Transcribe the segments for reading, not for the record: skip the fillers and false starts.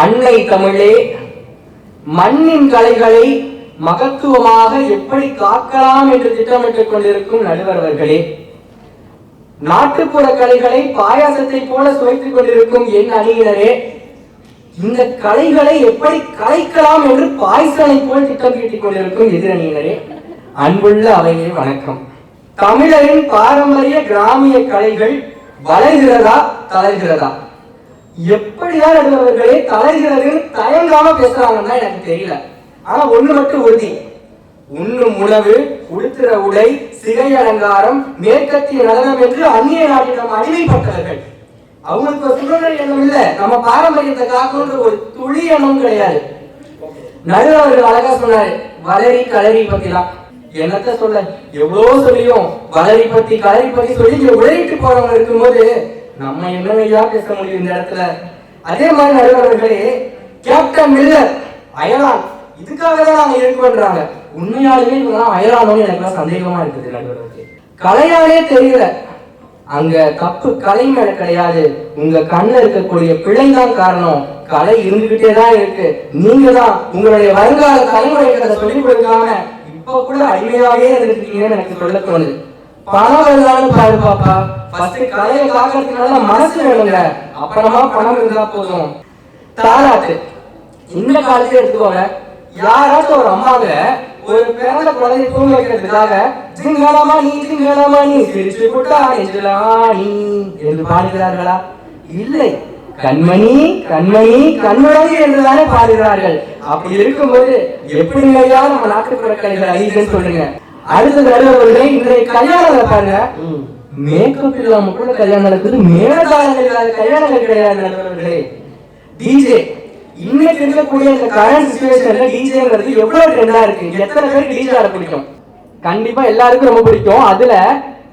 அன்னை தமிழே, மண்ணின் கலைகளை மகத்துவமாக எப்படி காக்கலாம் என்று திட்டமிட்டுக் கொண்டிருக்கும் நடுவர் அவர்களே, நாட்டுப்புற கலைகளை பாயாசத்தை போல சுவைத்துக் கொண்டிருக்கும் என் அணியினரே, இந்த கலைகளை எப்படி கலைக்கலாம் என்று பாய்சனை போல் திட்டம் தீட்டிக் கொண்டிருக்கும் எதிரணியினரே, அன்புள்ள அவையே வணக்கம். தமிழரின் பாரம்பரிய கிராமிய கலைகள் வளர்கிறதா தளர்கிறதா? எப்படிதான் நடுவர்களே தளர்கிறது தயங்காம பேசுறாங்கன்னா எனக்கு தெரியல. ஆனா ஒண்ணு மட்டும் உறுதி, உண்ணும் உணவு, உடுத்துற உடை, சிகை அலங்காரம், மேற்கத்திய நடனம் என்று அந்நிய நாட்டிடம் அடிமைப்பட்டவர்கள். அவங்களுக்கு ஒரு சுதந்திர எண்ணம் இல்ல, நம்ம பாரம்பரியத்தை காக்கணுன்ற ஒரு துளி எண்ணம் கிடையாது. நடுவர்கள் அழகா சொன்னாரு வளரி கலரி பத்திலாம். என்னத்த சொல்ல, எவ்வளவு சொல்லியும் வளரி பத்தி கலரி பத்தி சொல்லி உழைத்து போறவங்க இருக்கும்போது நம்ம என்னவையா பேச முடியும் இந்த இடத்துல. அதே மாதிரி நடுவர்களே, கேப்டன் மில்லர் அயலான் இதுக்காக தான் நாங்க இருக்கோன்றாங்க. உண்மையாலுமே அயலானோன்னு எனக்கு சந்தேகமா இருக்குது நடுவர்களே. கலையாலே தெரியல, அங்க தப்பு கலை மேல கிடையாது, உங்க கண்ணுல இருக்கக்கூடிய பிள்ளைதான் காரணம். கலை இருந்துகிட்டே தான் இருக்கு. நீங்க தான் உங்களுடைய வருங்கால தலைமுறைகளை சொல்லிக் கொடுக்காம இப்ப கூட அடிமையாவே இருக்கீங்கன்னு எனக்கு சொல்ல தோணுது. பணம் வருதான்னு பாரு பாப்பா, ஃபர்ஸ்ட் கலையை காக்கிறதுனால மனசு வேணுங்க, அப்புறமா பணம் இருந்தா போதும். தாராட்டு இந்த காலத்துல எடுத்துக்கோங்க, யாராச்சும் ஒரு அம்மாங்க ஒரு பிறந்த குழந்தையை தூங்க வைக்கிறதுக்காக ஜிங்கலமா நீ சிரிச்சு புட்டா நெஞ்சலானி என்று பாடுகிறார்களா? இல்லை, கண்மணி கண்மணி கண்மணி என்றுதானே பாடுகிறார்கள். அப்படி இருக்கும்போது எப்படி இல்லையா நம்ம நாட்டுப்புற கலைகள் அதிகம் சொல்லுங்க. அடுத்த நடுவர்களே, இன்றைய கல்யாணம் பாருங்க, மேக்கப் இல்லாம கூட கல்யாணம் நடக்குது, மேலதாரங்கள் இல்லாத கல்யாணங்கள் கிடையாது நடுவர்களே. டிஜே இன்னைக்கு இருக்கக்கூடிய இந்த கரண்ட் சிச்சுவேஷன்ல டிஜேங்கிறது எவ்வளவு ட்ரெண்டா இருக்கு. எத்தனை பேருக்கு டிஜே ஆட பிடிக்கும்? கண்டிப்பா எல்லாருக்கும் ரொம்ப பிடிக்கும். அதுல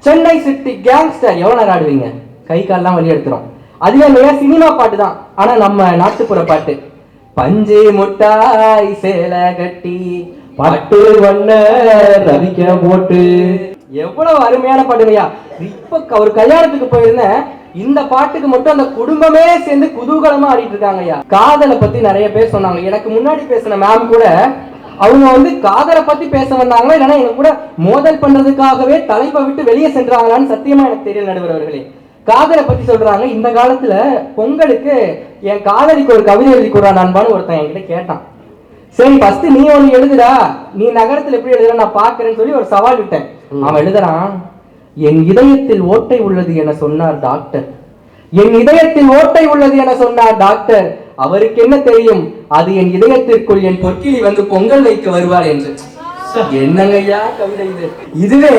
சென்னை சிட்டி கேங்ஸ்டர் எவ்வளவு நேரம் ஆடுவீங்க? கை கால்லாம் வலி எடுத்துரும். அதுவே நிறைய சினிமா பாட்டு தான், ஆனா நம்ம நாட்டுப்புற பாட்டு பஞ்சு முட்டாய் சேலை கட்டி பட்டு வண்ண ரவிக்க போட்டு எவ்வளவு அருமையான பாட்டுங்கய்யா. இப்ப ஒரு கல்யாணத்துக்கு போயிருந்தேன், இந்த பாட்டுக்கு மட்டும் அந்த குடும்பமே சேர்ந்து குதூகலமா ஆடிட்டு இருக்காங்கய்யா. காதலை பத்தி நிறைய பேர் சொன்னாங்க. எனக்கு முன்னாடி பேசின மேம் கூட அவங்க காதலை பத்தி பேச வந்தாங்களா இல்லைன்னா எங்க கூட மோதல் பண்றதுக்காகவே தலைப்பை விட்டு வெளியே சென்றாங்களான்னு சத்தியமா எனக்கு தெரியல நடுவர்களே. காதலை பத்தி சொல்றாங்க. இந்த காலத்துல பொங்கலுக்கு என் காதலிக்கு ஒரு கவிதை எழுதி கொடுறா நண்பான்னு ஒருத்தன் என்கிட்ட கேட்டான். சரி ஃபர்ஸ்ட் நீ ஒண்ணு எழுதுடா, நீ நகரத்துல எப்படி எழுதுற நான் பாக்குறேன்னு சொல்லி ஒரு சவால் விட்டேன். அவன் எழுதுறான், என் இதயத்தில் ஓட்டை உள்ளது என சொன்னார் டாக்டர், என் இதயத்தில் ஓட்டை உள்ளது என சொன்னார் டாக்டர், அவருக்கு என்ன தெரியும் அது என் இதயத்திற்குள் என் பொற்கிளி வந்து பொங்கல் வைக்க வருவார் என்று. என்னங்கய்யா கவிதை இது! இதுவே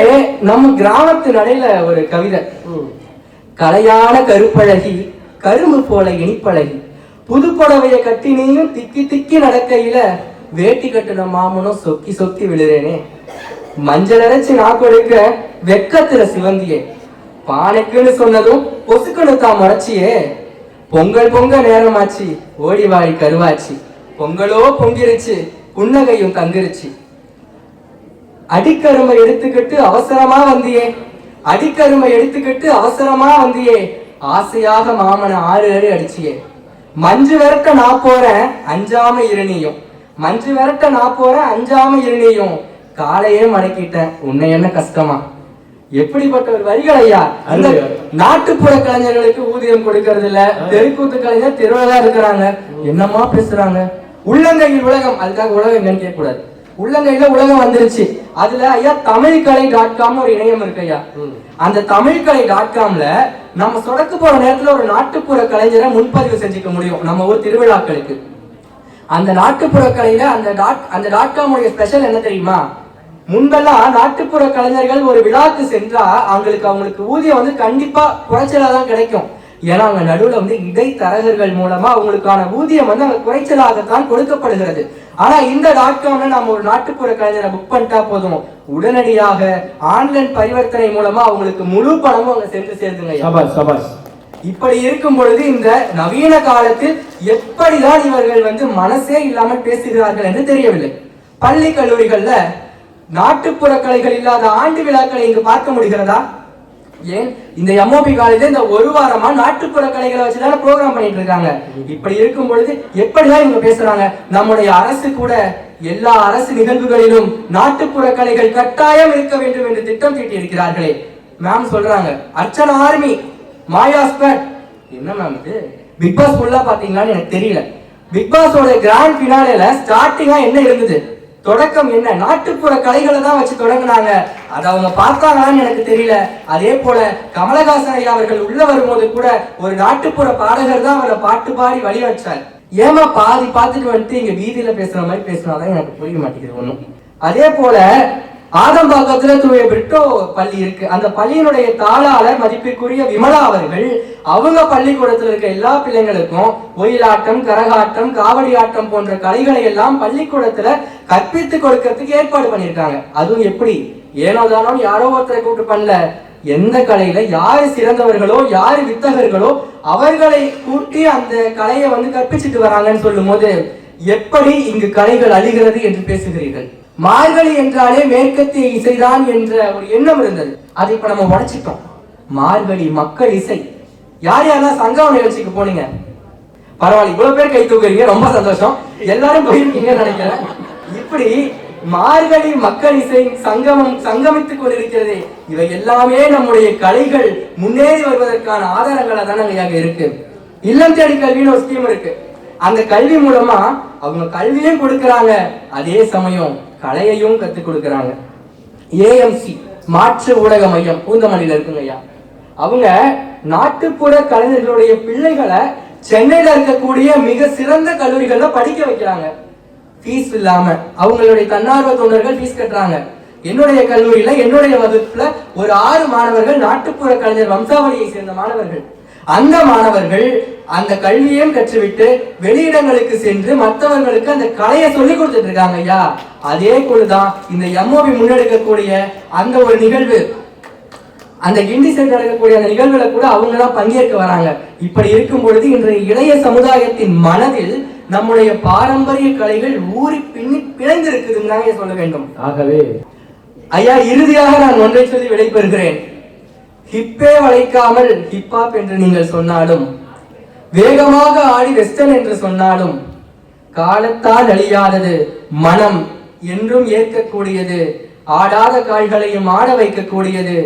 நம்ம கிராமத்து நடையில ஒரு கவிதை. கலையான கருப்பழகி கரும்பு போல இனிப்பழகி, புது புடவைய கட்டி நீயும் திக்கி திக்கி நடக்கையில வேட்டி கட்டுன மாமனும் சொக்கி சொக்கி விழுறேனே, மஞ்சள் அரைச்சு நான் கொடுக்க வெக்கத்துல சிவந்தியே, பானைக்குன்னு சொன்னதும் பொசுக்குன்னு தான் முறைச்சியே, பொங்கல் பொங்க நேரமாச்சு ஓடி வாடி கருவாச்சு, பொங்கலோ பொங்கிருச்சு புன்னகையும் தங்கிருச்சு, அடிக்கருமை எடுத்துக்கிட்டு அவசரமா வந்தியே, அடிக்கருமை எடுத்துக்கிட்டு அவசரமா வந்தியே, ஆசையாக மாமனை 6 அடி அடிச்சியே, மஞ்சு விரட்ட நான் போறேன் அஞ்சாம இருநியும், மஞ்சு விரட்ட நான் போறேன் அஞ்சாம இருநியும், காலையே மடக்கிட்டேன் உன்னை என்ன கஷ்டமா. எப்படிப்பட்ட ஒரு வரிகள் ஐயா! அந்த நாட்டுப்புற கலைஞர்களுக்கு ஊதியம் கொடுக்கறது இல்ல, தெருக்கூத்து கலைஞர் திருவிழா இருக்கிறாங்க, என்னமா பேசுறாங்க. உள்ளங்கையில் உலகம், அதுக்காக உலகம் என்னன்னு கேட்க கூடாது, உள்ளங்கையில உலகம் வந்துருச்சு. அதுல ஐயா தமிழ்கலை.com ஒரு இணையம் இருக்கு ஐயா. அந்த தமிழ்கலை.comல நம்ம சொடக்க போற நேரத்துல ஒரு நாட்டுப்புற கலைஞரை முன்பதிவு செஞ்சுக்க முடியும் நம்ம ஊர் திருவிழாக்களுக்கு. அந்த நாட்டுப்புற கலையில அந்த .com உடைய ஸ்பெஷல் என்ன தெரியுமா? முன்பெல்லாம் நாட்டுப்புற கலைஞர்கள் ஒரு விழாக்கு சென்றா அவங்களுக்கு ஊதியம் கண்டிப்பா குறைச்சலாதான் கிடைக்கும். ஏன்னா அவங்க நடுவுல இடைத்தரகர்கள் மூலமா அவங்களுக்கான ஊதியம் அங்க குறைச்சலாகத்தான் கொடுக்கப்படுகிறது. ஆனா இந்த .comல நம்ம ஒரு நாட்டுப்புற கலைஞரை புக் பண்ணிட்டா போதும், உடனடியாக ஆன்லைன் பரிவர்த்தனை மூலமா அவங்களுக்கு முழு பணமும் அங்க சென்று சேர்ந்துங்க. இப்படி இருக்கும் பொழுது இந்த நவீன காலத்தில் எப்படிதான் இவர்கள் மனசே இல்லாமல் பேசுகிறார்கள் என்று தெரியவில்லை. பள்ளி கல்லூரிகள்ல நாட்டுப்புற கலைகள் இல்லாத ஆண்டு விழாக்களை இங்கு பார்க்க முடிகிறதா? ஏன் இந்த எம்ஓபி காலேஜ் இந்த ஒரு வாரமா நாட்டுப்புற கலைகளை வச்சுதான் ப்ரோக்ராம் பண்ணிட்டு இருக்காங்க. இப்படி இருக்கும் பொழுது எப்படிதான் இவங்க பேசுறாங்க? நம்முடைய அரசு கூட எல்லா அரசு நிகழ்வுகளிலும் நாட்டுப்புற கலைகள் கட்டாயம் இருக்க வேண்டும் என்று திட்டம் தீட்டி இருக்கிறார்களே. மேம் சொல்றாங்க அர்ச்சனா ஆர்மி மாயா ஸ்குவாட். என்ன மேம் இது? பிக் பாஸ் ஃபுல்லா பாத்தீங்களான்னு எனக்கு தெரியல. பிக் பாஸோட கிராண்ட் ஃபினாலேல ஸ்டார்டிங்கா என்ன இருந்தது? தொடக்கம் என்ன? நாட்டுப்புற கலைகளை தான் வச்சு தொடங்கினாங்க. அதை அவங்க பார்த்தாங்களான்னு எனக்கு தெரியல. அதே போல கமலஹாசன் ஐயா அவர்கள் உள்ள வரும்போது கூட ஒரு நாட்டுப்புற பாடகர் தான் அவரை பாட்டு பாடி வழி வச்சார். ஏமா பாதி பார்த்துட்டு வந்துட்டு இங்க வீதியில பேசுற மாதிரி பேசினாதான் எனக்கு புரிய மாட்டேங்குது ஒண்ணும். அதே போல ஆதம்பாக்கத்துல தூய பிரிட்டோ பள்ளி இருக்கு. அந்த பள்ளியினுடைய தாளாளர் மதிப்பிற்குரிய விமலா அவர்கள் அவங்க பள்ளிக்கூடத்துல இருக்க எல்லா பிள்ளைங்களுக்கும் ஒயிலாட்டம், கரகாட்டம், காவடி ஆட்டம் போன்ற கலைகளை எல்லாம் பள்ளிக்கூடத்துல கற்பித்து கொடுக்கறதுக்கு ஏற்பாடு பண்ணியிருக்காங்க. அதுவும் எப்படி? ஏனோதானோ யாரோ ஒருத்தரை கூட்டு பண்ணல. எந்த கலையில யாரு சிறந்தவர்களோ யாரு வித்தகர்களோ அவர்களை கூட்டி அந்த கலையை கற்பிச்சுட்டு வராங்கன்னு சொல்லும் போது எப்படி இங்கு கலைகள் அழிகிறது என்று பேசுகிறீர்கள்? மார்கழி என்றாலே மேற்கத்திய இசைதான் என்ற ஒரு எண்ணம் இருந்தது. அதை இப்ப நம்ம உடைச்சிட்டோம். மார்கழி மக்கள் இசை. யார் யாரெல்லாம் சங்கம நிகழ்ச்சிக்கு போனீங்க? பரவாயில்ல, இவ்வளவு பேர் கை தூக்குறீங்க, ரொம்ப சந்தோஷம். எல்லாரும் போயிருக்கீங்கன்னு நினைக்கிறேன். இப்படி மார்கழி மக்கள் இசை சங்கமித்துக் கொண்டிருக்கிறது. இவை எல்லாமே நம்முடைய கலைகள் முன்னேறி வருவதற்கான ஆதாரங்களா தானே இருக்கு. இல்லம் தேடி கல்வின்னு ஒரு ஸ்கீம் இருக்கு. அந்த கல்வி மூலமா அவங்க கல்வியும் கொடுக்கறாங்க, அதே சமயம் கலையையும் கத்துக் கொடுக்கறாங்க. ஏஎம்சி மாற்று ஊடக மையம் பூந்தமல்லியில இருக்குங்க ஐயா. அவங்க நாட்டுப்புற கலைஞர்களுடைய பிள்ளைகளை சென்னையில இருக்கக்கூடிய மிக சிறந்த கல்லூரிகள்ல படிக்க வைக்கிறாங்க. ஃபீஸ் இல்லாம அவங்களுடைய தன்னார்வ தொண்டர்கள் ஃபீஸ் கட்டுறாங்க. என்னுடைய கல்லூரியில என்னுடைய வகுப்புல ஒரு 6 மாணவர்கள் நாட்டுப்புற கலைஞர் வம்சாவளியை சேர்ந்த மாணவர்கள். அந்த மாணவர்கள் அந்த கல்வியையும் கற்றுவிட்டு வெளியிடங்களுக்கு சென்று மற்றவர்களுக்கு அந்த கலையை சொல்லி கொடுத்துட்டு இருக்காங்க ஐயா. அதே போலதான் இந்த எம்ஓபி முன்னெடுக்கக்கூடிய அந்த ஒரு நிகழ்வு, அந்த கிண்டி சைடு நடக்கக்கூடிய அந்த நிகழ்வுல கூட அவங்க தான் பங்கேற்க வராங்க. இப்படி இருக்கும் பொழுது இன்றைய இளைய சமுதாயத்தின் மனதில் நம்முடைய பாரம்பரிய கலைகள் ஊறி பிணைந்து இருக்குதுன்னு சொல்ல வேண்டும். ஆகவே ஐயா, இறுதியாக நான் ஒன்றை சொல்லி விடைபெறுகிறேன். ஹிப்பே வளைக்காமல் ஹிப்ஹாப் என்று நீங்கள் சொன்னாலும், வேகமாக ஆடி வெஸ்டர்ன் என்று சொன்னாலும், காலத்தால் அழியாதது மனம் என்றும் ஏற்கக்கூடியது, ஆடாத கால்களையும் ஆட வைக்கக்கூடியது,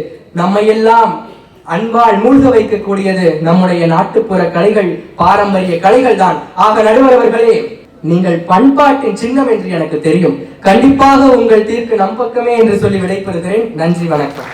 நம்மையெல்லாம் அன்பால் மூழ்க வைக்கக்கூடியது நம்முடைய நாட்டுப்புற கலைகள், பாரம்பரிய கலைகள் தான். ஆக நடுவரவர்களே, நீங்கள் பண்பாட்டின் சின்னம் என்று எனக்கு தெரியும். கண்டிப்பாக உங்கள் தீர்ப்பு நம் பக்கமே என்று சொல்லி விடைபெறுகிறேன். நன்றி, வணக்கம்.